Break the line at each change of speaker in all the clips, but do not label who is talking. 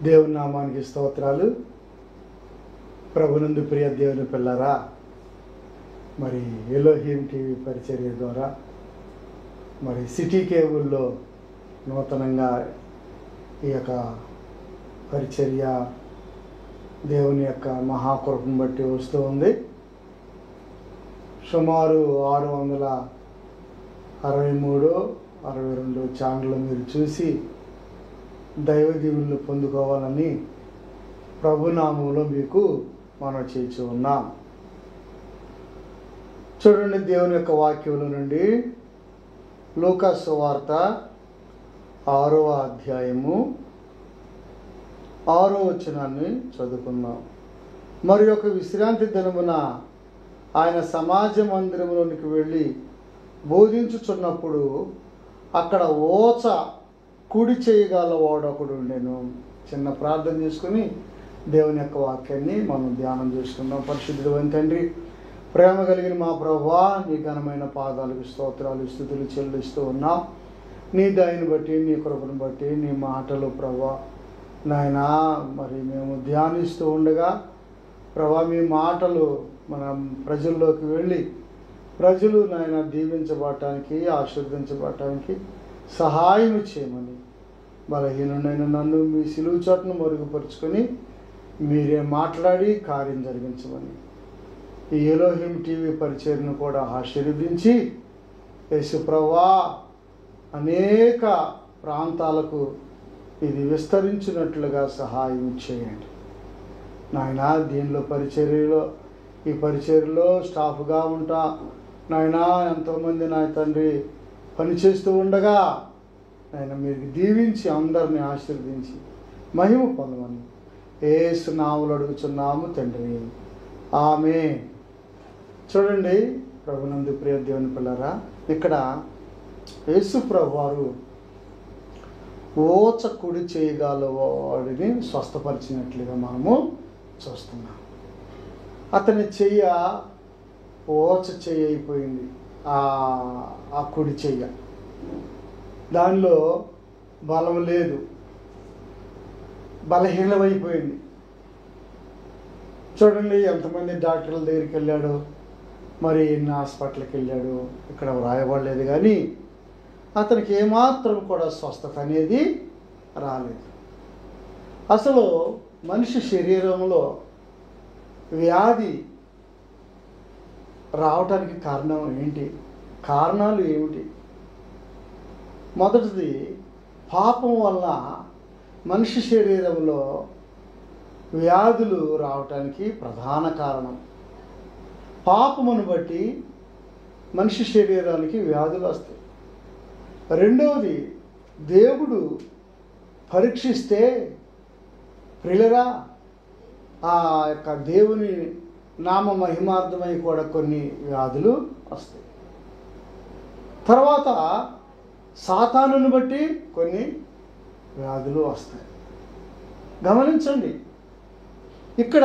దేవుని నామానికి స్తోత్రాలు. ప్రభునందు ప్రియ దేవుని పిల్లరా, మరి ఎలోహిం టీవీ పరిచర్య ద్వారా మరి సిటీ కేబుల్లో నూతనంగా ఈ యొక్క పరిచర్య దేవుని యొక్క మహాకృపను బట్టి వస్తూ ఉంది. సుమారు 663-62 ఛానళ్ళు మీరు చూసి దైవ దీవెనలు పొందుకోవాలని ప్రభునామంలో మీకు మనం చేసి ఉన్నాం. చూడండి, దేవుని యొక్క వాక్యముల నుండి లూకా సువార్త 6వ అధ్యాయము 6వ వచనాన్ని చదువుకుందాం. మరి ఒక విశ్రాంతి దినమున ఆయన సమాజ మందిరములోనికి వెళ్ళి బోధించుచున్నప్పుడు అక్కడ ఓచ కుడి చేయగల వాడొకడు ఉండెను. చిన్న ప్రార్థన చేసుకుని దేవుని యొక్క వాక్యాన్ని మనం ధ్యానం చేసుకుందాం. పరిశుద్ధుడు అయిన తండ్రి, ప్రేమ కలిగిన మా ప్రభువా, నీ ఘనమైన పాదాలకు స్తోత్రాలు స్తుతులు చెల్లిస్తూ ఉన్నాం. నీ దయని బట్టి, నీ కృపను బట్టి, నీ మాటలు ప్రభువా నాయనా మరి మేము ధ్యానిస్తూ ఉండగా ప్రభువా మీ మాటలు మన ప్రజల్లోకి వెళ్ళి ప్రజలు నాయన దీవించబడటానికి, ఆశీర్వదించబడటానికి సహాయం చేయమని బలహీనుడైన నన్ను మీ సిలువ చోటును మరుగుపరుచుకొని మీరే మాట్లాడి కార్యం జరిగించమని ఈ ఎలోహిం టీవీ పరిచర్ను కూడా ఆశీర్వదించి యేసు ప్రభువా అనేక ప్రాంతాలకు ఇది విస్తరించినట్లుగా సహాయం చేయండి నాయనా. దీనిలో ఈ పరిచర్యలో స్టాఫ్గా ఉంటా నాయనా ఎంతోమంది నా తండ్రి పనిచేస్తూ ఉండగా ఆయన మీరు దీవించి అందరిని ఆశీర్వదించి మహిమ పొందమని యేసు నామములో అడుగుచున్నాము తండ్రి, ఆమేన్. చూడండి, ప్రభునందు ప్రియ దేవుని పిల్లరా, ఇక్కడ యేసు ప్రభువారు ఓచ కుడి చేయగల వాడిని స్వస్థపరిచినట్లుగా మనము చూస్తున్నాం. అతని చెయ్య ఓచ చెయ్యి అయిపోయింది. ఆ కుడి చెయ్య దానిలో బలం లేదు, బలహీనమైపోయింది. చూడండి, ఎంతమంది డాక్టర్ల దగ్గరికి వెళ్ళాడు, మరి ఎన్ని హాస్పిటల్కి వెళ్ళాడు, ఇక్కడ వ్రాయబడలేదు. కానీ అతనికి ఏమాత్రం కూడా స్వస్థత అనేది రాలేదు. అసలు మనిషి శరీరంలో వ్యాధి రావటానికి కారణాలు ఏమిటి? మొదటిది, పాపం వల్ల మనిషి శరీరంలో వ్యాధులు రావటానికి ప్రధాన కారణం. పాపమును బట్టి మనిషి శరీరానికి వ్యాధులు వస్తాయి. రెండవది, దేవుడు పరీక్షిస్తే ప్రియులరా ఆ యొక్క దేవుని నామ మహిమార్థమై కూడా కొన్ని వ్యాధులు వస్తాయి. తర్వాత సాతానుని బట్టి కొన్ని వ్యాధులు వస్తాయి. గమనించండి, ఇక్కడ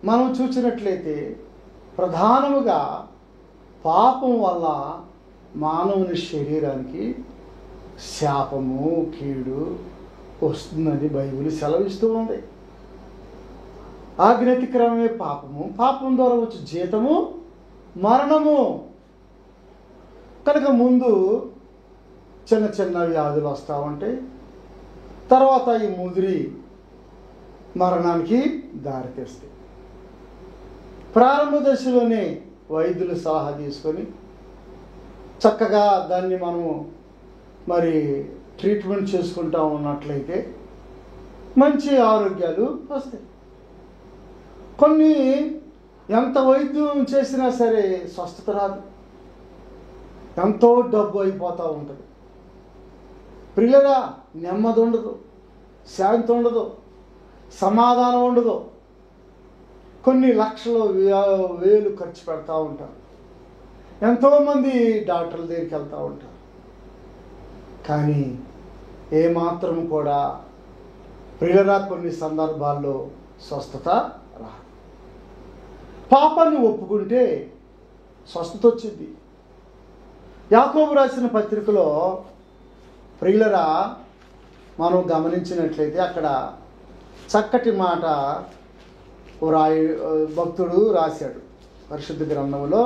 మనం చూసినట్లయితే ప్రధానముగా పాపం వల్ల మానవుని శరీరానికి శాపము, కీడు వస్తుందని బైబిల్ సెలవిస్తూ ఉంది. ఆజ్ఞాతిక్రమమే పాపము, పాపం ద్వారా వచ్చే జీతము మరణము. కనుక ముందు చిన్న చిన్న వ్యాధులు వస్తూ ఉంటాయి, తర్వాత ఈ ముదిరి మరణానికి దారితీస్తాయి. ప్రారంభ దశలోనే వైద్యులు సలహా తీసుకొని చక్కగా దాన్ని మనము మరి ట్రీట్మెంట్ చేసుకుంటూ ఉన్నట్లయితే మంచి ఆరోగ్యాలు వస్తాయి. కొన్ని ఎంత వైద్యం చేసినా సరే స్వస్థత రాదు, ఎంతో డబ్బు అయిపోతూ ఉంటుంది. ప్రియులరా, నెమ్మది ఉండదు, శాంతి ఉండదు, సమాధానం ఉండదు. కొన్ని లక్షలు వేలు ఖర్చు పెడతా ఉంటారు. ఎంతోమంది డాక్టర్ల దగ్గరికి వెళ్తూ ఉంటారు. కానీ ఏమాత్రం కూడా ప్రియులరా కొన్ని సందర్భాల్లో స్వస్థత రాదు. పాపాన్ని ఒప్పుకుంటే స్వస్థత వచ్చింది. యాకోబు రాసిన పత్రికలో ప్రియులరా మనం గమనించినట్లయితే అక్కడ చక్కటి మాట భక్తుడు రాశాడు పరిశుద్ధ గ్రంథంలో.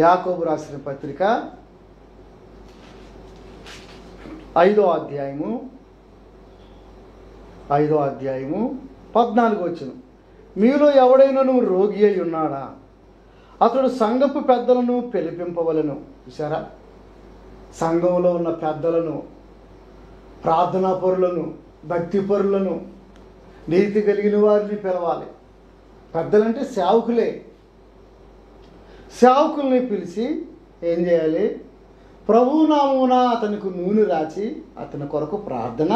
యాకోబు రాసిన పత్రిక 5వ అధ్యాయము 14వ వచనం. మీలో ఎవడైనాను రోగి అయి ఉన్నాడా, అతడు సంఘపు పెద్దలను పిలిపింపవలెను. చూసారా, సంఘంలో ఉన్న పెద్దలను, ప్రార్థనా పరులను, భక్తి పరులను, నీతి కలిగిన వారిని పిలవాలి. పెద్దలంటే సేవకులే. సేవకుల్ని పిలిచి ఏం చేయాలి? ప్రభువు నామమున అతనికి నూనె రాచి అతని కొరకు ప్రార్థన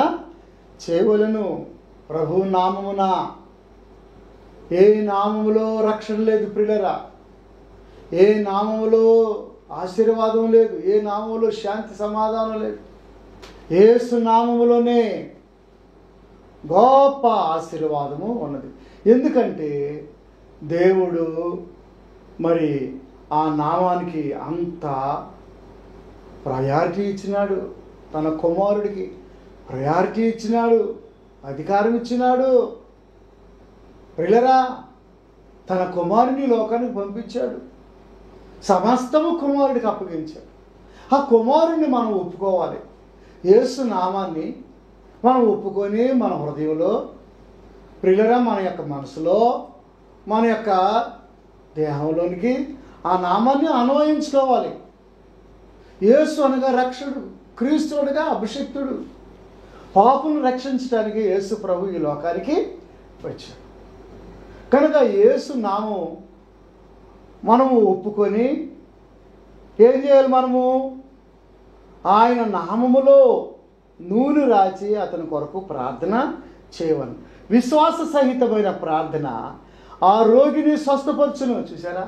చేయవలెను. ప్రభువు నామమున. ఏ నామములో రక్షణ లేదు ప్రియులరా, ఏ నామములో ఆశీర్వాదం లేదు, ఏ నామములో శాంతి సమాధానం లేదు. యేసు నామములోనే గొప్ప ఆశీర్వాదము ఉన్నది. ఎందుకంటే దేవుడు మరి ఆ నామానికి అంత ప్రయారిటీ ఇచ్చినాడు. తన కుమారుడికి ప్రయారిటీ ఇచ్చినాడు, అధికారం ఇచ్చినాడు. ప్రియులరా, తన కుమారుని లోకానికి పంపించాడు, సమస్తము కుమారుడికి అప్పగించాడు. ఆ కుమారుడిని మనం ఒప్పుకోవాలి. యేసు నామాన్ని మనం ఒప్పుకొని మన హృదయంలో, ప్రియులరా, మన యొక్క మనసులో, మన యొక్క దేహంలోనికి ఆ నామాన్ని అన్వయించుకోవాలి. యేసు అనగా రక్షకుడు, క్రీస్తు అనగా అభిషిక్తుడు. పాపులను రక్షించడానికి యేసు ప్రభు ఈ లోకానికి వచ్చాడు. కనుక యేసు నామం మనము ఒప్పుకొని ఏం చేయాలి? మనము ఆయన నామములో నూనె రాచి అతని కొరకు ప్రార్థన చేయవాలి. విశ్వాస సహితమైన ప్రార్థన ఆ రోగిని స్వస్థపరచును. చూసారా,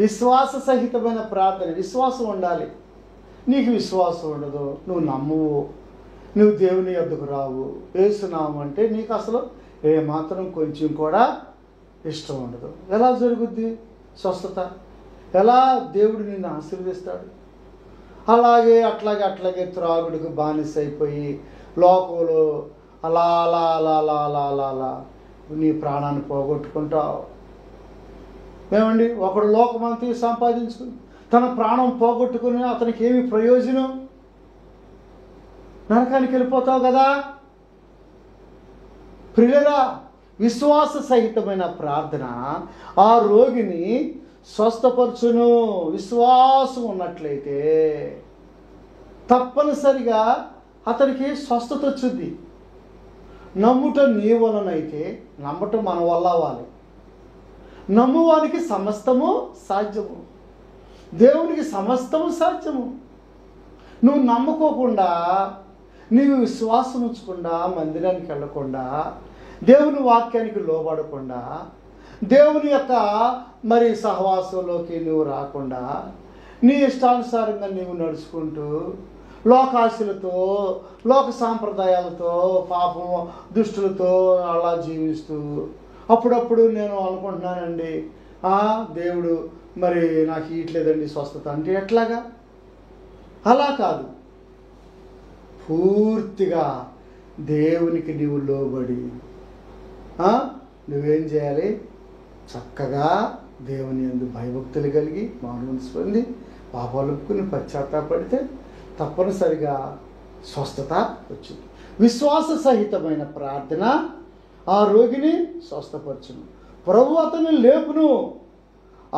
విశ్వాస సహితమైన ప్రార్థన. విశ్వాసం ఉండాలి. నీకు విశ్వాసం ఉండదు, నువ్వు నమ్మవు, నువ్వు దేవుని యొద్దకు రావు. యేసునామం అంటే నీకు అసలు ఏమాత్రం కొంచెం కూడా ఇష్టం ఉండదు. ఎలా జరుగుద్ది స్వస్థత? ఎలా దేవుడు నిన్ను ఆశీర్వదిస్తాడు? అట్లాగే త్రాగుడికి బానిస అయిపోయి లోకంలో అలా అలా అలా అలా అలా అలా అలా నీ ప్రాణాన్ని పోగొట్టుకుంటావు. ఏమండి, ఒకడు లోకమంతా సంపాదించుకుని తన ప్రాణం పోగొట్టుకుని అతనికి ఏమి ప్రయోజనం? నరకానికి వెళ్ళిపోతావు కదా. ప్రియులరా, విశ్వాస సహితమైన ప్రార్థన ఆ రోగిని స్వస్థపరచును. విశ్వాసం ఉన్నట్లయితే తప్పనిసరిగా అతనికి స్వస్థత వచ్చుద్ది. నమ్ముట నీ వలనైతే, నమ్మటం మన వల్ల అవ్వాలి. నమ్మువానికి సమస్తము సాధ్యము, దేవునికి సమస్తము సాధ్యము. నువ్వు నమ్ముకోకుండా, నీవు విశ్వాసం ఉంచకుండా, మందిరానికి వెళ్ళకుండా, దేవుని వాక్యానికి లోబడకుండా, దేవుని యొక్క మరి సహవాసంలోకి నువ్వు రాకుండా, నీ ఇష్టానుసారంగా నీవు నడుచుకుంటూ లోకాశలతో, లోక సాంప్రదాయాలతో, పాపం దుష్టులతో అలా జీవిస్తూ అప్పుడప్పుడు నేను అనుకుంటున్నానండి, దేవుడు మరి నాకు ఇట్లేదండి స్వస్థత అంటే ఎట్లాగా? అలా కాదు. పూర్తిగా దేవునికి నీవు లోబడి నువ్వేం చేయాలి? చక్కగా దేవుని యందు భయభక్తులు కలిగి మానవుని పొంది పాపాలు ఒప్పుకుని పశ్చాత్తాపడితే తప్పనిసరిగా స్వస్థత వచ్చింది. విశ్వాస సహితమైన ప్రార్థన ఆ రోగిని స్వస్థపరచును. ప్రభు అతన్ని లేపును.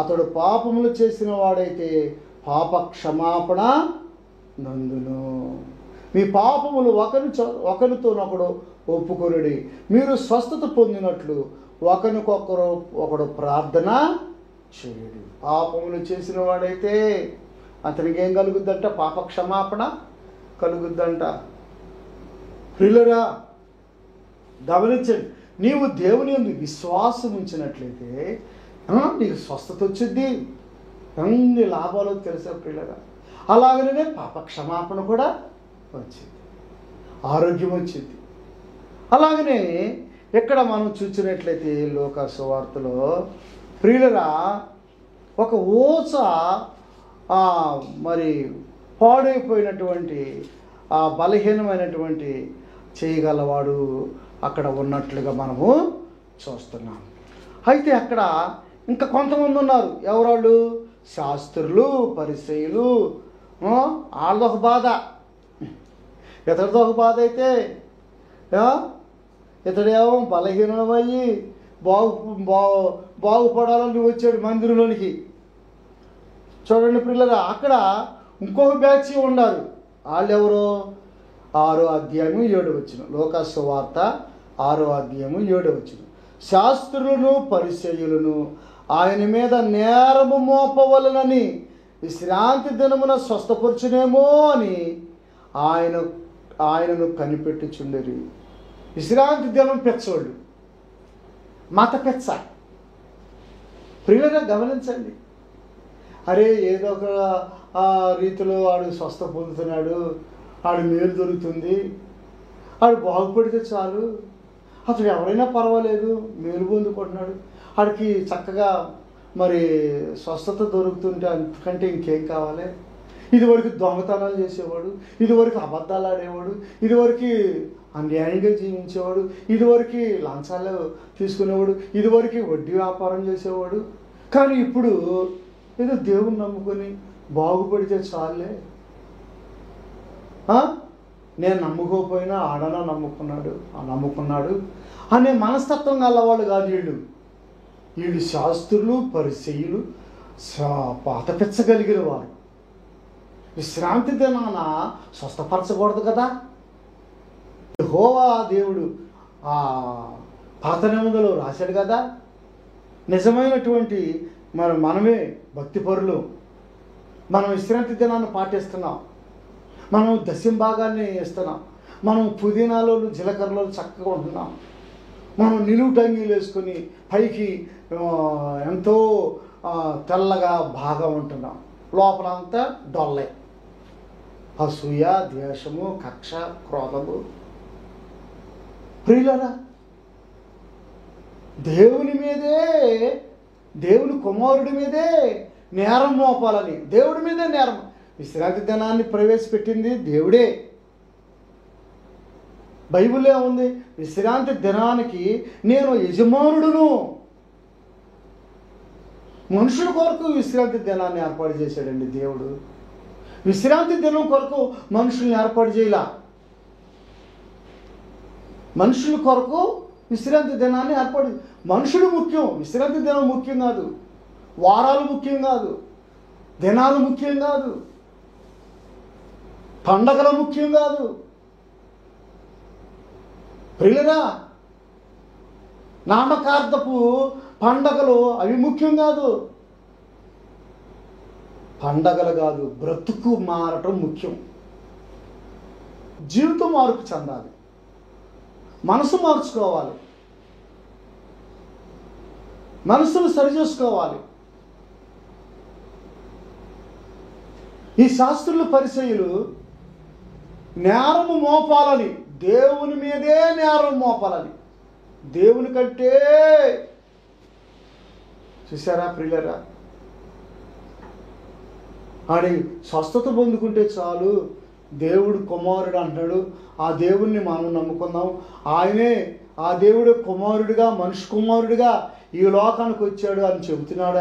అతడు పాపములు చేసిన వాడైతే పాప క్షమాపణ నందును. మీ పాపములు ఒకరితోనొకడు ఒప్పుకొనుడి, మీరు స్వస్థత పొందినట్లు ఒకడు ప్రార్థన చేయుడి. పాపములు చేసిన వాడైతే అతనికి ఏం కలుగుద్దంట? పాప క్షమాపణ కలుగుద్దంట. ప్రియులరా, గమనించండి, నీవు దేవుని యందు విశ్వాసం ఉంచినట్లయితే నీకు స్వస్థత వచ్చింది. అన్ని లాభాలు తెలుసా ప్రియులరా? అలాగనే పాప క్షమాపణ కూడా వచ్చింది, ఆరోగ్యం వచ్చింది. అలాగనే ఇక్కడ మనం చూసినట్లయితే లోకా సువార్తలో ప్రియులరా, ఒక ఓచ మరి పాడైపోయినటువంటి ఆ బలహీనమైనటువంటి చేయగలవాడు అక్కడ ఉన్నట్లుగా మనము చూస్తున్నాం. అయితే అక్కడ ఇంకా కొంతమంది ఉన్నారు. ఎవరాళ్ళు? శాస్త్రులు, పరిసయ్యులు. వాళ్ళదొక బాధ, ఇతడితో ఒక బాధ. అయితే ఇతడేమో బలహీనమయ్యి బాగుపడాలని వచ్చాడు మందిరంలోనికి. చూడండి పిల్లలు, అక్కడ ఇంకొక బ్యాచ్ ఉన్నారు. వాళ్ళు ఎవరు? 6వ అధ్యాయము 7వ వచనం, లోకా సువార్త 6వ అధ్యాయము 7వ వచనం. శాస్త్రులను పరిసయ్యులను ఆయన మీద నేరము మోపవలనని విశ్రాంతి దినమున స్వస్థపరచునేమో అని ఆయనను కనిపెట్టుచుండరి. విశ్రాంతి దినం పెచ్చోళ్ళు, మత పెచ్చ. ప్రియులుగా గమనించండి. అరే ఏదో ఒక రీతిలో వాడు స్వస్థ పొందుతున్నాడు, వాడు మేలు దొరుకుతుంది, వాడు బాగుపడితే చాలు, అతడు ఎవరైనా పర్వాలేదు మేలు పొందుకుంటున్నాడు, వాడికి చక్కగా మరి స్వస్థత దొరుకుతుంటే అంతకంటే ఇంకేం కావాలి. ఇదివరకు దొంగతనాలు చేసేవాడు, ఇదివరకు అబద్ధాలు ఆడేవాడు, ఇదివరకు అన్యాయంగా జీవించేవాడు, ఇదివరకు లంచాలు తీసుకునేవాడు, ఇదివరకు వడ్డీ వ్యాపారం చేసేవాడు. కానీ ఇప్పుడు ఏదో దేవుని నమ్ముకొని బాగుపడితే చాలే, నేను నమ్ముకోకపోయినా ఆడనా నమ్ముకున్నాడు అనే మనస్తత్వం గలవాళ్ళు కాదు వీళ్ళు. వీళ్ళు శాస్త్రులు, పరిసయ్యులు, పాతపెచ్చగలిగిన వారు. విశ్రాంతి దినాన స్వస్థపరచకూడదు కదా. యెహోవా దేవుడు పాత నిబంధనలో రాశాడు కదా. నిజమైనటువంటి మనమే భక్తిపరులు. మనం విశ్రాంతి దినాన్ని పాటిస్తున్నాం, మనం దశమ భాగాన్ని ఇస్తున్నాం, మనం పుదీనాలో జీలకర్రలో చక్కగా ఉంటున్నాం, మనం నిలువు టంగీలు వేసుకొని పైకి ఎంతో తెల్లగా బాగా ఉంటున్నాం, లోపలంతా డొల్లే, అసూయ, ద్వేషము, కక్ష, క్రోధము. ప్రియులారా, దేవుని కుమారుడి మీదే నేరం మోపాలని, దేవుడి మీదే నేరం. విశ్రాంతి దినాన్ని ప్రవేశపెట్టింది దేవుడే. బైబిల్లో ఉంది, విశ్రాంతి దినానికి నేను యజమానుడును. మనుషుల కొరకు విశ్రాంతి దినాన్ని ఏర్పాటు చేశాడండి దేవుడు. విశ్రాంతి దినం కొరకు మనుషుల్ని ఏర్పాటు చేయలా. మనుషుల కొరకు విశ్రాంతి దినాన్ని ఏర్పాటు. మనుషులు ముఖ్యం, విశ్రాంతి దినం ముఖ్యం కాదు, వారాలు ముఖ్యం కాదు, దినాలు ముఖ్యం కాదు, పండగలు ముఖ్యం కాదు. ప్రియులరా, నామకార్థపు పండగలు అవి ముఖ్యం కాదు. పండగలు కాదు, బ్రతుకు మారటం ముఖ్యం. జీవితం మార్పు చెందాలి, మనసు మార్చుకోవాలి, మనసును సరిచేసుకోవాలి. ఈ శాస్త్రులు, పరిసయ్యులు నేరము మోపాలని, దేవుని మీదే నేరం మోపాలని. దేవుని కంటే చూసారా ప్రియులరా, ఆడి స్వస్థత పొందుకుంటే చాలు, దేవుడు కుమారుడు అంటున్నాడు. ఆ దేవుణ్ణి మనం నమ్ముకుందాం. ఆయనే ఆ దేవుడు కుమారుడిగా, మనిషి కుమారుడిగా ఈ లోకానికి వచ్చాడు అని చెబుతున్నాడు.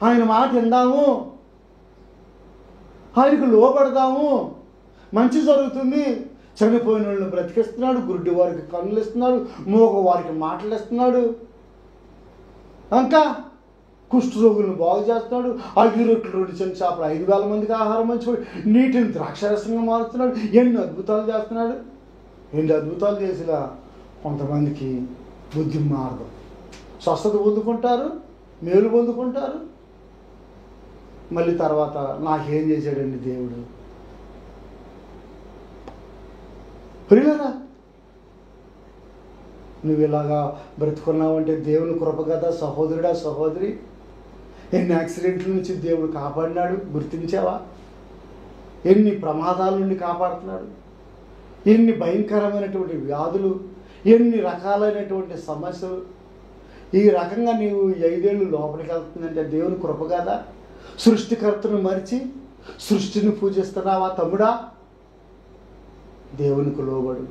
ఆయన మాట విందాము, ఆయనకు లోపడదాము, మంచి జరుగుతుంది. చనిపోయిన వాళ్ళని బ్రతికిస్తున్నాడు, గురుడి వారికి కన్నులు ఇస్తున్నాడు, మూగ వారికి మాటలు ఇస్తున్నాడు, ఇంకా కుష్ఠరోగులను బాగు చేస్తున్నాడు. 5 రొట్టెలు 2 చిన్న చేపలు 5,000 మందికి ఆహారం మంచిపోయి నీటిని ద్రాక్షరసంగా మారుస్తున్నాడు. ఎన్ని అద్భుతాలు చేస్తున్నాడు. ఎన్ని అద్భుతాలు చేసినా కొంతమందికి బుద్ధి మారదు. స్వస్థత పొందుకుంటారు, మేలు పొందుకుంటారు, మళ్ళీ తర్వాత నాకేం చేశాడండి దేవుడు. ప్రియులరా, నువ్వు ఇలాగా బ్రతుకున్నావంటే దేవుని కృప కదా సహోదరుడా, సహోదరి. ఎన్ని యాక్సిడెంట్ల నుంచి దేవుడు కాపాడినాడు గుర్తించావా? ఎన్ని ప్రమాదాల నుండి కాపాడుతున్నాడు, ఎన్ని భయంకరమైనటువంటి వ్యాధులు, ఎన్ని రకాలైనటువంటి సమస్యలు. ఈ రకంగా నీవు 5 ఏళ్ళు లోపలికి వెళ్తుందంటే దేవుని కృప కదా. సృష్టికర్తను మరిచి సృష్టిని పూజిస్తున్నావా తమ్ముడా? దేవునికి లోబడు,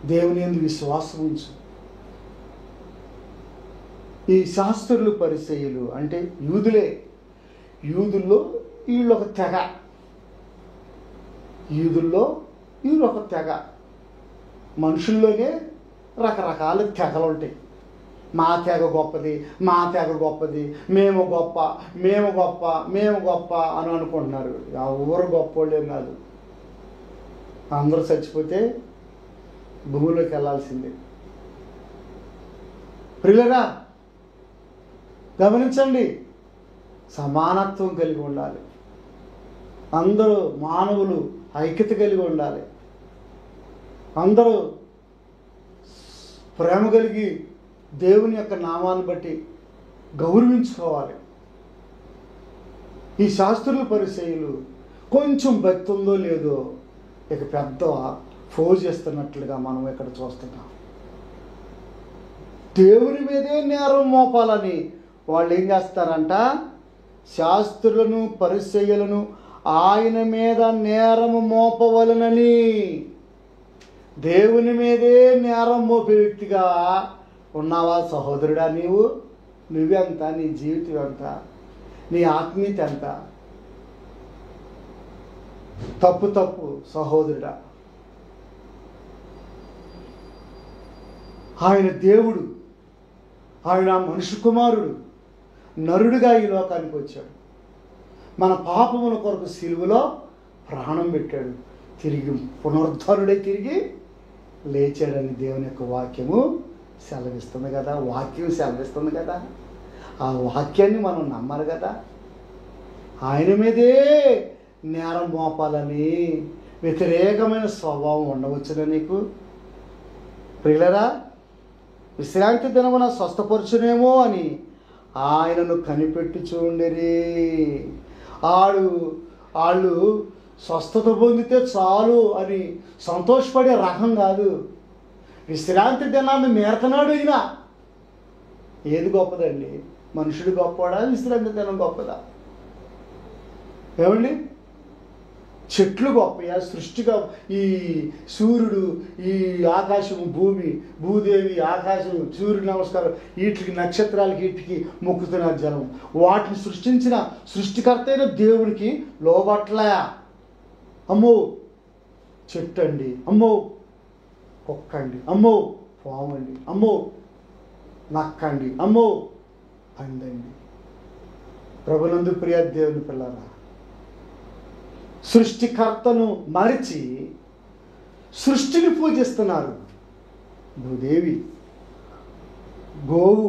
దేవుని యందు విశ్వాసం ఉంచు. ఈ శాస్త్రులు పరిసయ్యులు అంటే యూదులే. యూదుల్లో వీళ్ళొక తెగ, యూదుల్లో వీళ్ళొక తెగ. మనుషుల్లోనే రకరకాల తెగలు ఉంటాయి. మా తెగ గొప్పది, మా తెగ గొప్పది, మేము గొప్ప, మేము గొప్ప, మేము గొప్ప అని అనుకుంటున్నారు. ఎవరు గొప్పోళ్ళేం కాదు. అందరూ చచ్చిపోతే భూమిలోకి వెళ్ళాల్సిందే. ప్రియులరా, గమనించండి, సమానత్వం కలిగి ఉండాలి. అందరూ మానవులు ఐక్యత కలిగి ఉండాలి. అందరూ ప్రేమ కలిగి దేవుని యొక్క నామాన్ని బట్టి గౌరవించుకోవాలి. ఈ శాస్త్రుల పరిచయులు కొంచెం భక్తి ఉందో లేదో ఇక పెద్ద ఫోజ్ చేస్తున్నట్లుగా మనం ఇక్కడ చూస్తున్నాం. దేవుని మీదే నేరం మోపాలని వాళ్ళు ఏం చేస్తారంట, శాస్త్రులను పరిచయులను ఆయన మీద నేరము మోపవలనని దేవుని మీదే నేరం మోపే వ్యక్తిగా ఉన్నావా సహోదరుడా? నువ్వెంత, నీ జీవితం ఎంత, నీ ఆత్మీయత ఎంత? తప్పు సహోదరుడా. ఆయన దేవుడు, ఆయన మనుష్య కుమారుడు, నరుడుగా ఈ లోకానికి వచ్చాడు. మన పాపముల కొరకు సిలువలో ప్రాణం పెట్టాడు. తిరిగి పునరుద్ధరుడై తిరిగి లేచాడని దేవుని యొక్క వాక్యము సెలవిస్తుంది కదా. వాక్యం సెలవిస్తుంది కదా. ఆ వాక్యాన్ని మనం నమ్మాలి కదా. ఆయన మీదే నేరం మోపాలని వ్యతిరేకమైన స్వభావం ఉండవచ్చునా నీకు? ప్రియులరా, విశ్రాంతి దినమున స్వస్థపరచునేమో అని ఆయనను కనిపెట్టి చూడండి. వాళ్ళు స్వస్థత పొందితే చాలు అని సంతోషపడే రకం కాదు. విశ్రాంతి దినాన్ని మేరతనాడు ఈయన. ఏది గొప్పదండి? మనుషుడు గొప్పవాడా, విశ్రాంతి దినం గొప్పదా? ఏమండి, చెట్లు గొప్పయా, సృష్టిగా ఈ సూర్యుడు, ఈ ఆకాశము, భూమి, భూదేవి, ఆకాశం, సూర్యుడు నమస్కారం, వీటికి నక్షత్రాలకి వీటికి మొక్కుతున్నారు జనం. వాటిని సృష్టించిన సృష్టికర్త అయిన దేవునికి లోబట్లా. అమ్మో చెట్టు అండి, అమ్మో కుక్క అండి, అమ్మో పాము అండి, అమ్మో నక్కండి, అమ్మో పందండి. ప్రభునందు ప్రియ దేవుని పిల్లరా, సృష్టికర్తను మరిచి సృష్టిని పూజిస్తున్నారు. భూదేవి, గోవు,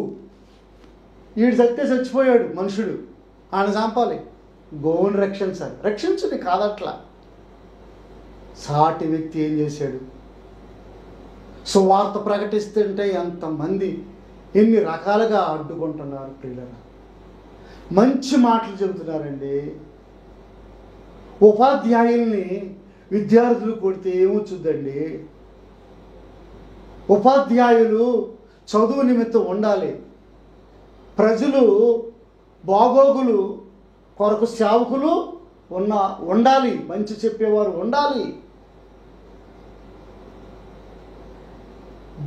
వీడు చచ్చిపోయాడు మనుషుడు, ఆయన చంపాలి. గోవుని రక్షించాలి, రక్షించుని కాదట్లా. సాటి వ్యక్తి ఏం చేశాడు? సువార్త ప్రకటిస్తుంటే ఎంతమంది ఎన్ని రకాలుగా అడ్డుకుంటున్నారు. ప్రియులరా, మంచి మాటలు చెబుతున్నారండి. ఉపాధ్యాయుల్ని విద్యార్థులు కొడితే ఏమొచ్చుద్దండి? ఉపాధ్యాయులు చదువు నిమిత్తం ఉండాలి. ప్రజలు బాగోగులు కొరకు సేవకులు ఉండాలి, మంచి చెప్పేవారు ఉండాలి.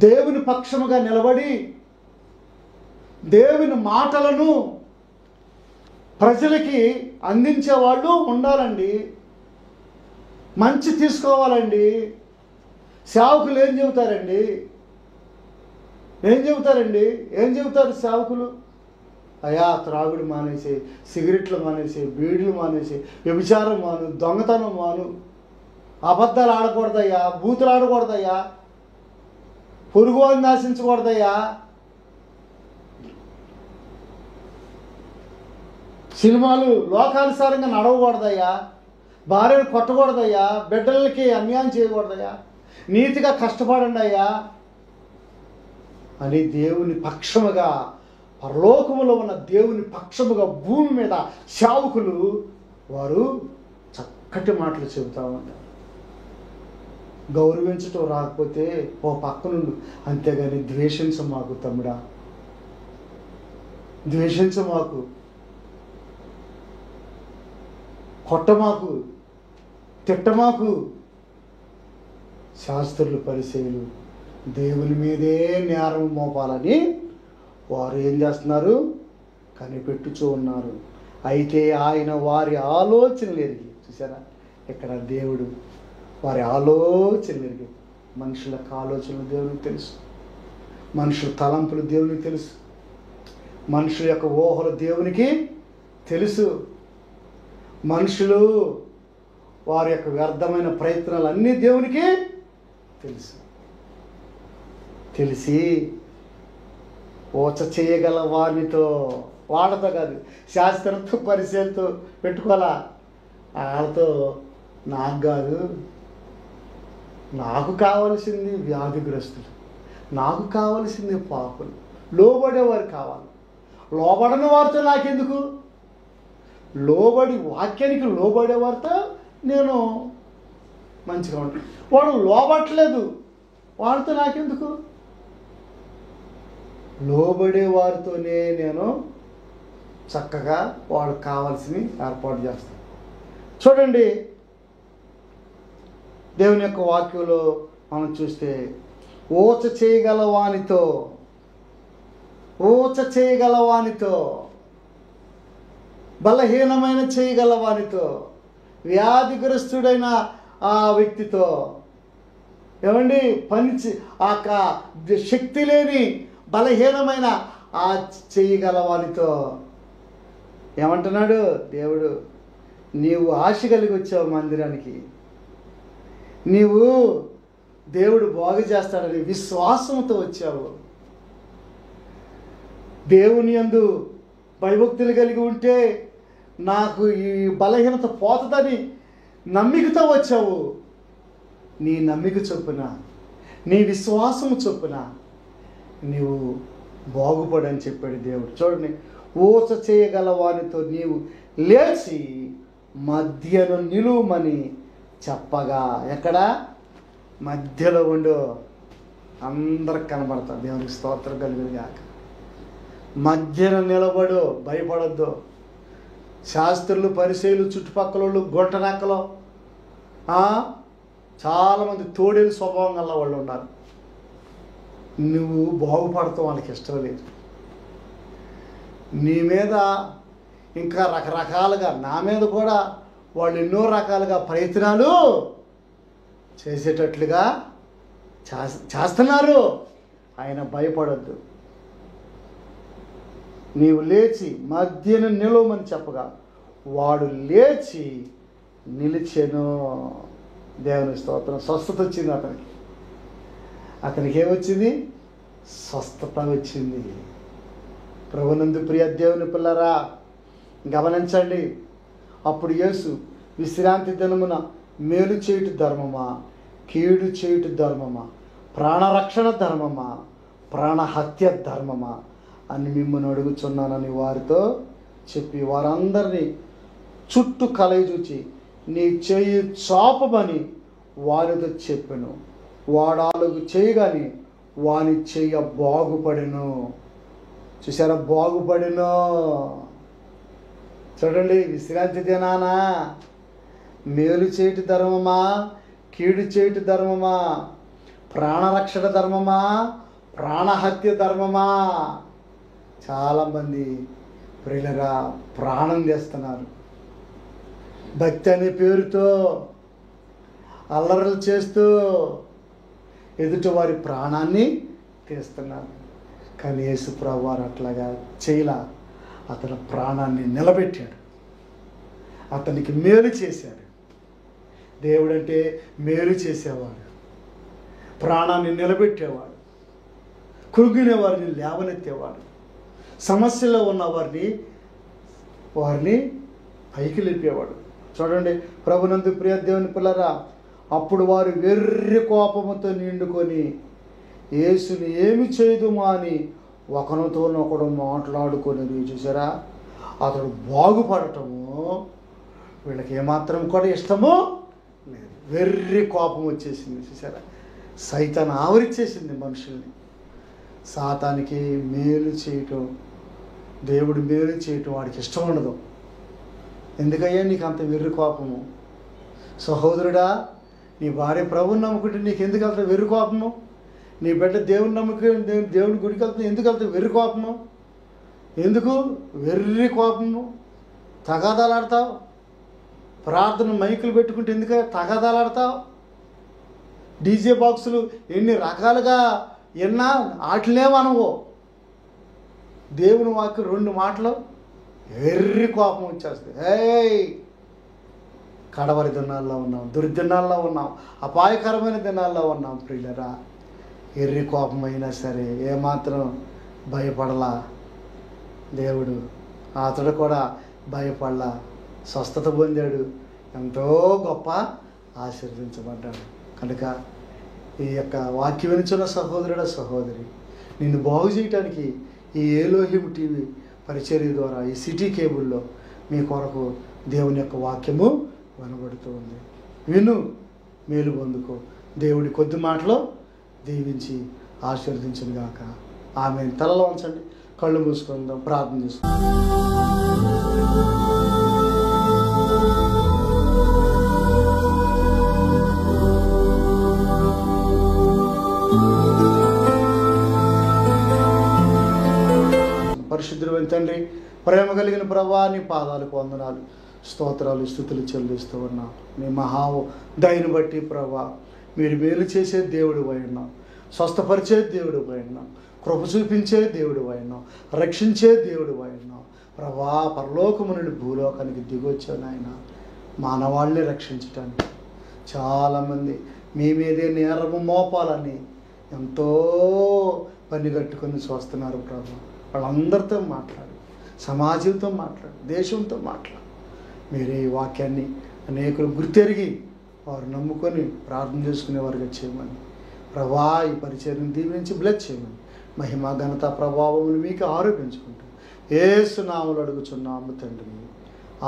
దేవుని పక్షముగా నిలబడి దేవుని మాటలను ప్రజలకి అందించేవాళ్ళు ఉండాలండి. మంచి తీసుకోవాలండి. సేవకులు ఏం చెబుతారండి? ఏం చెబుతారు సేవకులు? అయ్యా, త్రాగుడు మానేసి, సిగరెట్లు మానేసి, బీడీలు మానేసి, వ్యభిచారం మాను, దొంగతనం మాను, అబద్ధాలు ఆడకూడదయ్యా, బూతులు ఆడకూడదయ్యా, పొరుగు వారిని ఆశించకూడదయ్యా, సినిమాలు లోకానుసారంగా నడవకూడదయ్యా, భార్యను కొట్టకూడదయ్యా, బిడ్డలకి అన్యాయం చేయకూడదయ్యా, నీతిగా కష్టపడండి అయ్యా అని దేవుని పక్షముగా, పరలోకములో ఉన్న దేవుని పక్షముగా భూమి మీద సేవకులు వారు చక్కటి మాటలు చెబుతూ ఉంటారు. గౌరవించటం రాకపోతే ఓ పక్కనుండు, అంతేగాని ద్వేషించమాకు తమ్ముడా, ద్వేషించమాకు, కొట్టమాకు, తిట్టమాకు, శాస్త్రులు పరిసయ్యులు దేవుని మీదే నేరం మోపాలని వారు ఏం చేస్తున్నారు? కనిపెట్టుచూ ఉన్నారు. అయితే ఆయన వారి ఆలోచనలు ఎరిగి, చూసారా ఇక్కడ దేవుడు వారి ఆలోచనలు ఎరిగి. మనుషుల యొక్క ఆలోచనలు దేవునికి తెలుసు, మనుషుల తలంపులు దేవునికి తెలుసు, మనుషుల యొక్క ఊహలు దేవునికి తెలుసు. మనుషులు వారి యొక్క వ్యర్థమైన ప్రయత్నాలు అన్నీ దేవునికి తెలుసు. తెలిసి ఓచ చేయగల వారితో, వాళ్ళతో కాదు, శాస్త్రంతో పరిశీలతో పెట్టుకోవాలా. వాళ్ళతో నాకు కాదు, నాకు కావలసింది వ్యాధిగ్రస్తులు, నాకు కావలసింది పాపులు, లోబడేవారు కావాలి. లోబడని వారితో నాకెందుకు? లోబడి వాక్యానికి లోబడేవారితో నేను మంచిగా ఉంటాను. వాడు లోబట్టలేదు, వాడితో నాకెందుకు? లోబడే వారితోనే నేను చక్కగా వాడు కావాల్సినవి ఏర్పాటు చేస్తాను. చూడండి, దేవుని యొక్క వాక్యంలో మనం చూస్తే ఓచ చేయగల వానితో, బలహీనమైన చేయగల వానితో, వ్యాధిగ్రస్తుడైన ఆ వ్యక్తితో, ఏమండి శక్తి లేని బలహీనమైన ఆ చేయగల వానితో ఏమంటున్నాడు దేవుడు? నీవు ఆశ కలిగి వచ్చావు మందిరానికి, నీవు దేవుడు బాగు చేస్తాడని విశ్వాసంతో వచ్చావు. దేవుని యందు భయభక్తులు కలిగి ఉంటే నాకు ఈ బలహీనత పోతుందని నమ్మికతో వచ్చావు. నీ నమ్మిక చొప్పున, నీ విశ్వాసము చొప్పున నీవు బాగుపడని చెప్పాడు దేవుడు. చూడండి, ఓచ చేయగల వానితో నీవు లేచి మధ్యలో నిలువమని చెప్పగా, ఎక్కడ? మధ్యలో ఉండు, అందరికి కనబడతా. దేవునికి స్తోత్రం కలుగునుగాక. మధ్యలో నిలబడు, భయపడద్దు. శాస్త్రులు పరిసయ్యులు చుట్టుపక్కల వాళ్ళు గుంటనక్కలో చాలామంది తోడేలు స్వభావం గల వాళ్ళు ఉన్నారు. నువ్వు బాగుపడతావు, వాళ్ళకి ఇష్టం లేదు. నీ మీద ఇంకా రకరకాలుగా, నా మీద కూడా వాళ్ళు ఎన్నో రకాలుగా ప్రయత్నాలు చేసేటట్లుగా చేస్తున్నారు. ఆయన భయపడద్దు. నీవు లేచి మధ్యన నిలవమని చెప్పగా వాడు లేచి నిలిచెను. దేవుని స్తోత్రం. స్వస్థత వచ్చింది అతనికి ఏమొచ్చింది? స్వస్థత వచ్చింది. ప్రభునందు ప్రియ దేవుని పిల్లరా, గమనించండి. అప్పుడు యేసు, విశ్రాంతి దినమున మేలు చేయుట ధర్మమా, కీడు చేయుట ధర్మమా, ప్రాణరక్షణ ధర్మమా, ప్రాణహత్య ధర్మమా అని మిమ్మల్ని అడుగుచున్నానని వారితో చెప్పి వారందరినీ చుట్టూ కలయిచూచి నీ చెయ్యి చాపమని వారితో చెప్పెను. వాడాలుగు చేయగాని వాని చెయ్య బాగుపడెను. చూసారా, బాగుపడెను. చూడండి, విశ్రాంతి దినాన మేలు చేయుట ధర్మమా, కీడు చేయుట ధర్మమా, ప్రాణరక్షణ ధర్మమా, ప్రాణహత్య ధర్మమా? చాలామంది ప్రియులరా ప్రాణం చేస్తున్నారు. భక్తి అనే పేరుతో అల్లర్లు చేస్తూ ఎదుటి వారి ప్రాణాన్ని తీస్తున్నారు. కానీ యేసు ప్రభువు వారు అట్లాగా చేయలా. అతని ప్రాణాన్ని నిలబెట్టాడు, అతనికి మేలు చేశాడు. దేవుడు అంటే మేలు చేసేవాడు, ప్రాణాన్ని నిలబెట్టేవాడు, కృంగిన వారిని లేవనెత్తేవాడు, సమస్యలో ఉన్న వారిని పైకి లేపేవాడు. చూడండి, ప్రభునందు ప్రియ దేవుని పిల్లరా, అప్పుడు వారు వెర్రి కోపముతో నిండుకొని యేసుని ఏమి చేయదుమా అని ఒకరితోనొకడు మాట్లాడుకొని, చూసారా, అతడు బాగుపడటము వీళ్ళకి ఏమాత్రం కూడా ఇష్టము లేదు. వెర్రి కోపం వచ్చేసింది. చూసారా, సైతాను ఆవరించేసింది మనుషుల్ని. సాతానికి మేలు చేయటం, దేవుడు మేలు చేయటం వాడికి ఇష్టం ఉండదు. ఎందుకయ్యా నీకు అంత వెర్రి కోపము? సహోదరుడా, నీ భార్య ప్రభుని నమ్ముకుంటే నీకు ఎందుకు వెళ్తావు వెర్రి కోపము? నీ బిడ్డ దేవుని దేవుని గుడికి వెళ్తుంది ఎందుకు వెళ్తావు వెర్రి కోపము? ఎందుకు వెర్రి కోపము? తగాదాలాడతావు. ప్రార్థన మైకులు పెట్టుకుంటే ఎందుకు తగాదాలాడతావు? డీజే బాక్సులు ఎన్ని రకాలుగా విన్నా వాటిలేమనవు. దేవుని వాక్యం 2 మాటలు వెర్రి కోపం వచ్చేస్తుంది. కడవరి దినాల్లో ఉన్నాం, దుర్దినాల్లో ఉన్నాం, అపాయకరమైన దినాల్లో ఉన్నాం ప్రియులరా. ఎర్రి కోపం అయినా సరే ఏమాత్రం భయపడలా దేవుడు. అతడు కూడా భయపడలా, స్వస్థత పొందాడు, ఎంతో గొప్ప ఆశీర్వదించబడ్డాడు. కనుక ఈ యొక్క వాక్యం వినిచున్న సహోదరుడ సహోదరి, నిన్ను బాగు చేయటానికి ఈ ఏలోహిం టీవీ పరిచర్య ద్వారా ఈ సిటీ కేబుల్లో మీ కొరకు దేవుని యొక్క వాక్యము వినబడుతూ ఉంది. విను, మేలు పొందుకో. దేవుడి కొద్ది మాటలో దీవించి ఆశీర్వదించును గాక. ఆమె తలలో ఉంచండి, కళ్ళు మూసుకుందాం, ప్రార్థన చేసుకుందాం. పరిశుద్ధుడైన తండ్రి, ప్రేమ కలిగిన ప్రభువా, నీ పాదాలకు వందనాలు, స్తోత్రాలు, స్తుతులు చెల్లిస్తూ ఉన్నాం. నీ మహా దయను బట్టి ప్రభువా, మీరు మేలు చేసే దేవుడు అయినాం, స్వస్థపరిచే దేవుడు అయినాం, కృప చూపించే దేవుడు అయినాం, రక్షించే దేవుడు అయినాం. ప్రభువా, పరలోకము నుండి భూలోకానికి దిగొచ్చావు నాయన మానవాళ్ళని రక్షించటానికి. చాలామంది మీ మీదే నేరము మోపాలని ఎంతో పని కట్టుకొని చూస్తున్నారు ప్రభు. వాళ్ళందరితో మాట్లాడు, సమాజంతో మాట్లాడు, దేశంతో మాట్లాడు. మీరు ఈ వాక్యాన్ని అనేకులు గుర్తెరిగి వారు నమ్ముకొని ప్రార్థన చేసుకునేవారుగా చేయమని ప్రభా, ఈ పరిచర్యను దీవించి బ్లెస్ చేయమని మహిమ ఘనత ప్రభావములు మీకు ఆరోపించుకుంటూ యేసు నామములో అడుగుచున్నాము తండ్రి,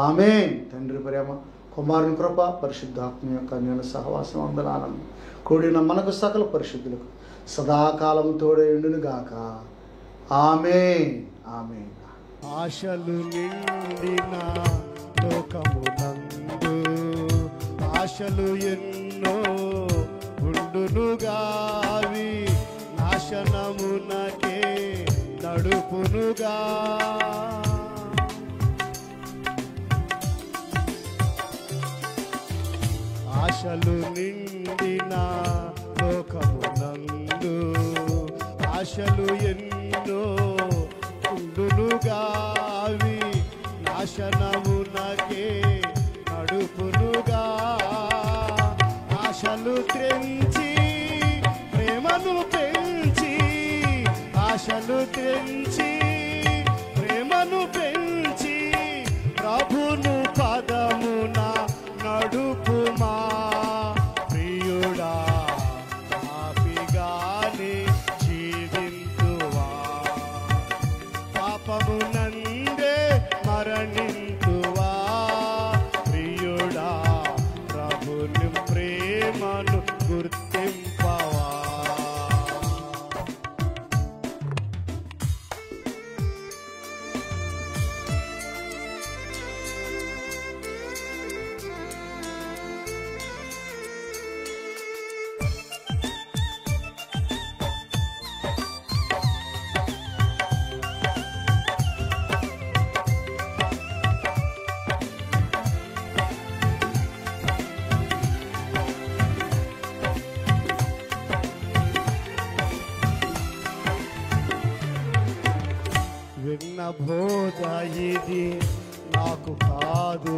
ఆమేన్. తండ్రి ప్రేమ, కుమారుని కృప, పరిశుద్ధాత్మ యొక్క నేను సహవాసం అందనాలను కూడిన మనకు సకల పరిశుద్ధులకు సదాకాలం తోడే ఉండును గాక. ఆమేన్, ఆమేన్.
ఆశలు నిండిన లోకమునందు ఆశలు ఎన్నో ఉండునుగావి నాశనమునకే నడుపునుగా. ఆశలు నిండిన లోకమునందు ఆశలు ఎన్నో ఉండునుగావి నాశనమునకే నడుపునుగా. ఆశలు త్రెంచి ప్రేమను పెంచి, ఆశలు త్రెంచి ప్రేమను పెంచి ప్రభును పదమున నడుపుమా ప్రియుడా. పాపిగానే జీవింతువా, పాపమునందే మరణింతువా ప్రియుడా. ప్రభుని ప్రేమను గుర్తింపవా. విన్న బోధ ఇది నాకు కాదు